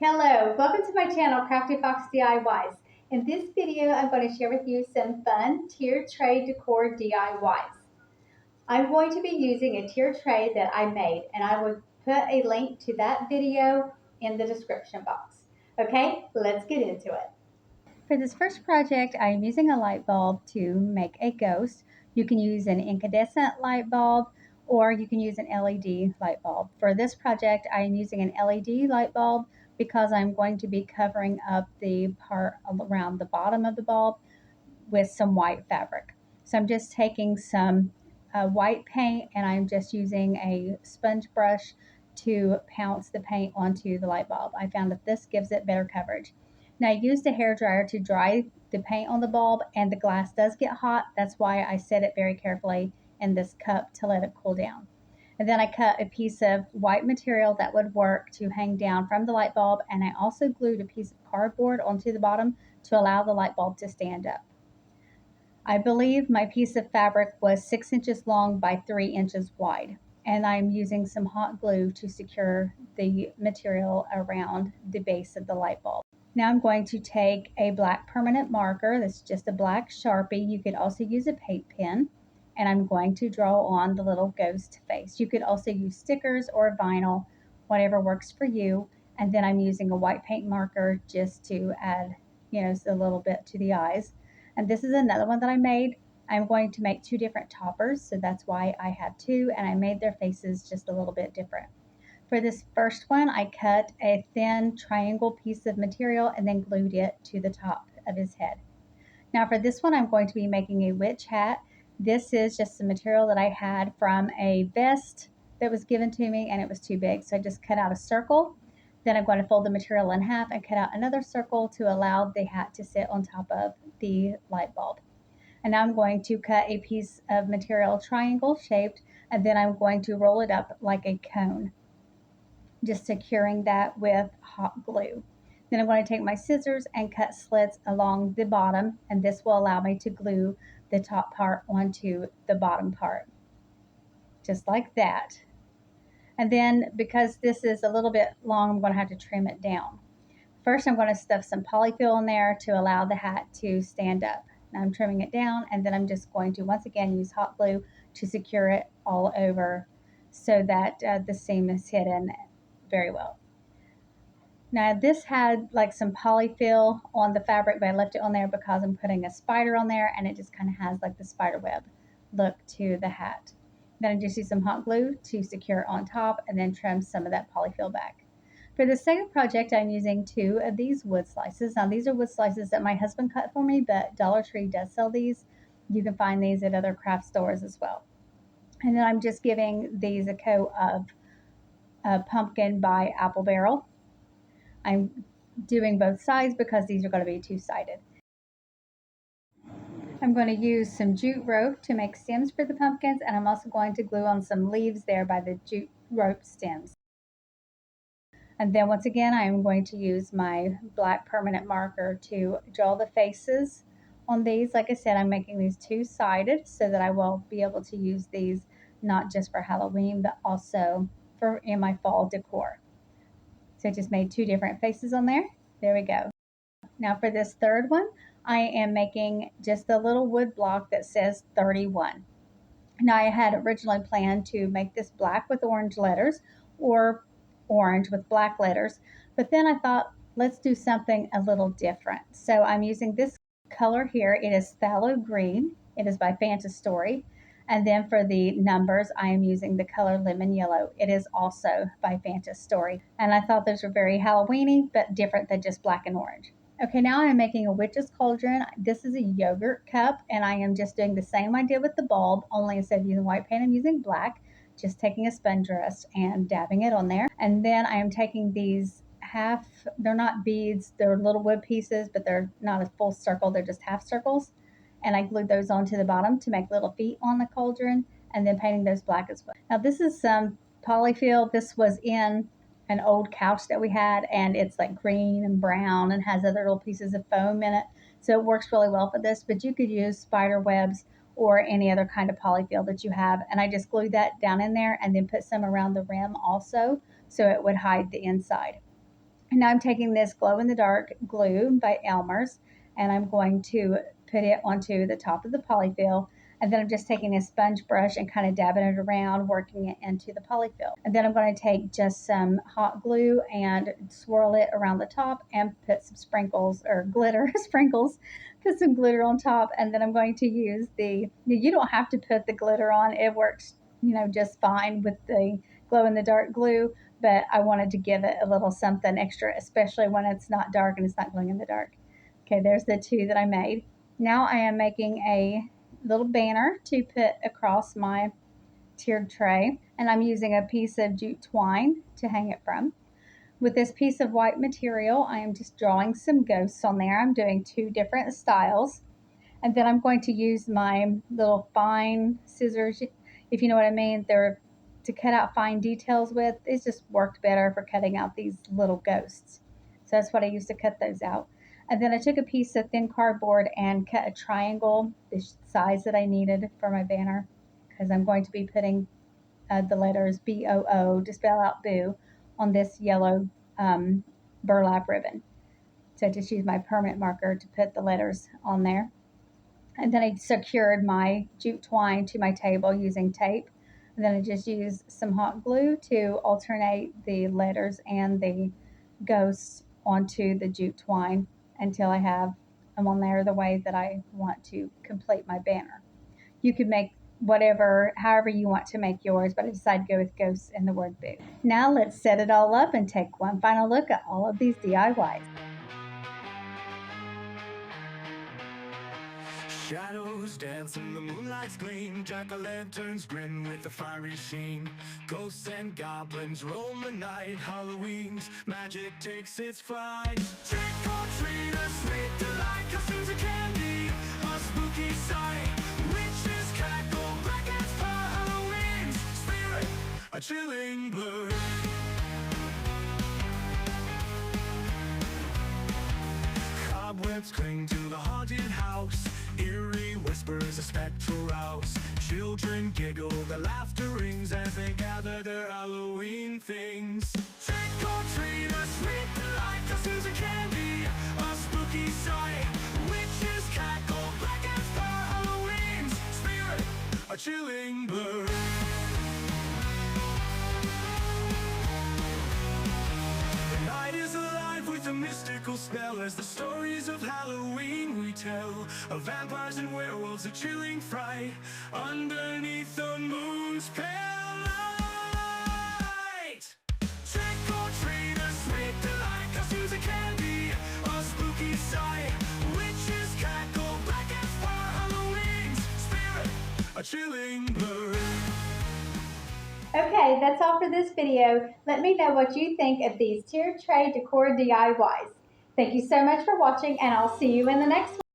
Hello, welcome to my channel, Crafty Fox DIYs. In this video, I'm going to share with you some fun tier tray decor DIYs. I'm going to be using a tier tray that I made, and I will put a link to that video in the description box. Okay, let's get into it. For this first project, I'm using a light bulb to make a ghost. You can use an incandescent light bulb or you can use an LED light bulb. For this project, I am using an LED light bulb because I'm going to be covering up the part around the bottom of the bulb with some white fabric. So I'm just taking some white paint and I'm just using a sponge brush to pounce the paint onto the light bulb. I found that this gives it better coverage. Now I used a hair dryer to dry the paint on the bulb, and the glass does get hot. That's why I set it very carefully in this cup to let it cool down. And then I cut a piece of white material that would work to hang down from the light bulb, and I also glued a piece of cardboard onto the bottom to allow the light bulb to stand up. I believe my piece of fabric was 6 inches long by 3 inches wide, and I'm using some hot glue to secure the material around the base of the light bulb. Now I'm going to take a black permanent marker. That's just a black Sharpie. You could also use a paint pen, and I'm going to draw on the little ghost face. You could also use stickers or vinyl, whatever works for you. And then I'm using a white paint marker just to add, a little bit to the eyes. And this is another one that I made. I'm going to make two different toppers, so that's why I had two, and I made their faces just a little bit different. For this first one, I cut a thin triangle piece of material and then glued it to the top of his head. Now for this one, I'm going to be making a witch hat. This is just the material that I had from a vest that was given to me, and it was too big. So I just cut out a circle. Then I'm going to fold the material in half and cut out another circle to allow the hat to sit on top of the light bulb. And now I'm going to cut a piece of material triangle shaped, and then I'm going to roll it up like a cone, just securing that with hot glue. Then I'm going to take my scissors and cut slits along the bottom, and this will allow me to glue the top part onto the bottom part, just like that. And then because this is a little bit long, I'm going to have to trim it down. First, I'm going to stuff some polyfill in there to allow the hat to stand up. Now I'm trimming it down, and then I'm just going to once again use hot glue to secure it all over so that the seam is hidden very well. Now this had like some polyfill on the fabric, but I left it on there because I'm putting a spider on there, and it just kind of has like the spider web look to the hat. Then I just use some hot glue to secure it on top and then trim some of that polyfill back. For the second project, I'm using two of these wood slices. Now these are wood slices that my husband cut for me, but Dollar Tree does sell these. You can find these at other craft stores as well. And then I'm just giving these a coat of pumpkin by Apple Barrel. I'm doing both sides because these are going to be two-sided. I'm going to use some jute rope to make stems for the pumpkins, and I'm also going to glue on some leaves there by the jute rope stems. And then once again, I'm going to use my black permanent marker to draw the faces on these. Like I said, I'm making these two-sided so that I will be able to use these not just for Halloween, but also for in my fall decor. So I just made two different faces on there. There we go. Now for this third one, I am making just a little wood block that says 31. Now I had originally planned to make this black with orange letters or orange with black letters, but then I thought, let's do something a little different. So I'm using this color here. It is phthalo green. It is by Fantastory. And then for the numbers, I am using the color lemon yellow. It is also by Fantastory. And I thought those were very Halloween-y, but different than just black and orange. Okay, now I'm making a witch's cauldron. This is a yogurt cup, and I am just doing the same I did with the bulb, only instead of using white paint, I'm using black. Just taking a sponge brush and dabbing it on there. And then I am taking these they're not beads, they're little wood pieces, but they're not a full circle, they're just half circles. And I glued those onto the bottom to make little feet on the cauldron, and then painting those black as well. Now this is some polyfill. This was in an old couch that we had, and it's like green and brown and has other little pieces of foam in it. So it works really well for this, but you could use spider webs or any other kind of polyfill that you have. And I just glued that down in there and then put some around the rim also so it would hide the inside. And now I'm taking this glow-in-the-dark glue by Elmer's, and I'm going to put it onto the top of the polyfill. And then I'm just taking a sponge brush and kind of dabbing it around, working it into the polyfill. And then I'm going to take just some hot glue and swirl it around the top and put some sprinkles or glitter sprinkles, put some glitter on top. And then I'm going to use you don't have to put the glitter on. It works, just fine with the glow in the dark glue, but I wanted to give it a little something extra, especially when it's not dark and it's not glowing in the dark. Okay, there's the two that I made. Now I am making a little banner to put across my tiered tray, and I'm using a piece of jute twine to hang it from. With this piece of white material, I am just drawing some ghosts on there. I'm doing 2 different styles. And then I'm going to use my little fine scissors, if you know what I mean. They're to cut out fine details with. It's just worked better for cutting out these little ghosts. So that's what I used to cut those out. And then I took a piece of thin cardboard and cut a triangle, the size that I needed for my banner, because I'm going to be putting the letters BOO to spell out boo on this yellow burlap ribbon. So I just used my permanent marker to put the letters on there. And then I secured my jute twine to my table using tape. And then I just used some hot glue to alternate the letters and the ghosts onto the jute twine until I have them on there the way that I want to complete my banner. You could make however you want to make yours, but I decided to go with ghosts and the word boo. Now let's set it all up and take one final look at all of these DIYs. Shadows dance in the moonlight's gleam, jack-o'-lanterns grin with a fiery sheen. Ghosts and goblins roam the night, Halloween's magic takes its flight. Trick or treat, a sweet delight, costumes of candy, a spooky sight. Witches cackle, black ants purr, Halloween's spirit, a chilling blur. Cobwebs cling to the haunted house, eerie whispers a spectral rouse. Children giggle, their laughter rings as they gather their Halloween things. Trick or treat, a sweet delight, costumes of candy, a spooky sight. Witches cackle, black ants purr, Halloween's spirit, a chilling blur. The night is alive with a mystical spell as the stories of Halloween we tell, of vampires and werewolves, a chilling fright underneath the moon's pale light. Trick or treat, a sweet delight, costumes of candy, a spooky sight. Witches cackle, black ants purr, Halloween's spirit, a chilling blur. Okay, that's all for this video. Let me know what you think of these tiered tray decor DIYs. Thank you so much for watching, and I'll see you in the next one.